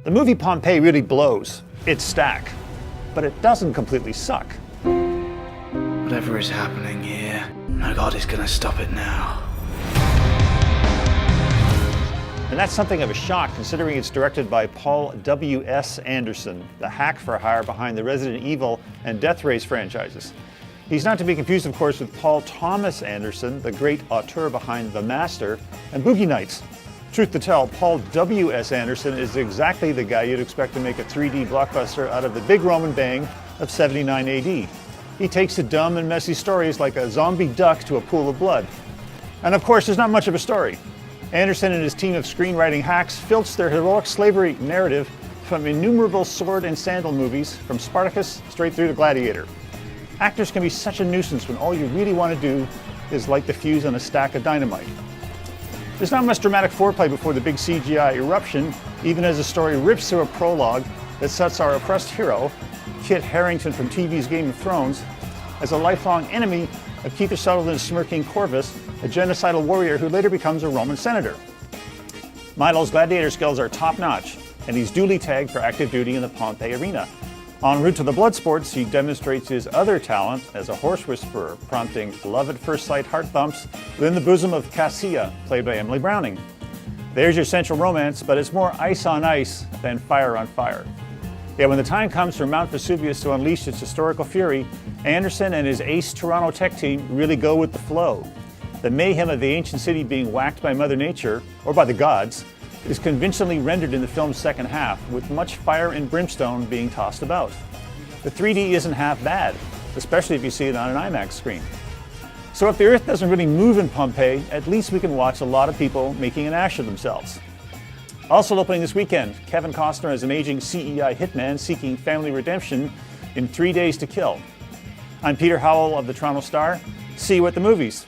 The movie Pompeii really blows. It's stack. But it doesn't completely suck. Whatever is happening here, my God is gonna stop it now. And that's something of a shock considering it's directed by Paul W.S. Anderson, the hack for hire behind the Resident Evil and Death Race franchises. He's not to be confused, of course, with Paul Thomas Anderson, the great auteur behind The Master and Boogie Nights. Truth to tell, Paul W.S. Anderson is exactly the guy you'd expect to make a 3D blockbuster out of the big Roman bang of 79 AD. He takes to dumb and messy stories like a zombie duck to a pool of blood. And of course, there's not much of a story. Anderson and his team of screenwriting hacks filched their heroic slavery narrative from innumerable sword and sandal movies, from Spartacus straight through to Gladiator. Actors can be such a nuisance when all you really want to do is light the fuse on a stack of dynamite. There's not much dramatic foreplay before the big CGI eruption, even as the story rips through a prologue that sets our oppressed hero, Kit Harington from TV's Game of Thrones, as a lifelong enemy of Kiefer Sutherland's smirking Corvus, a genocidal warrior who later becomes a Roman senator. Milo's gladiator skills are top-notch, and he's duly tagged for active duty in the Pompeii arena. En route to the blood sports, he demonstrates his other talent as a horse whisperer, prompting love at first sight heart thumps within the bosom of Cassia, played by Emily Browning. There's your central romance, but it's more ice on ice than fire on fire. Yet when the time comes for Mount Vesuvius to unleash its historical fury, Anderson and his ace Toronto tech team really go with the flow. The mayhem of the ancient city being whacked by Mother Nature, or by the gods, is convincingly rendered in the film's second half, with much fire and brimstone being tossed about. The 3D isn't half bad, especially if you see it on an IMAX screen. So if the Earth doesn't really move in Pompeii, at least we can watch a lot of people making an ash of themselves. Also opening this weekend, Kevin Costner as an aging CEI hitman seeking family redemption in 3 Days to Kill. I'm Peter Howell of the Toronto Star. See you at the movies.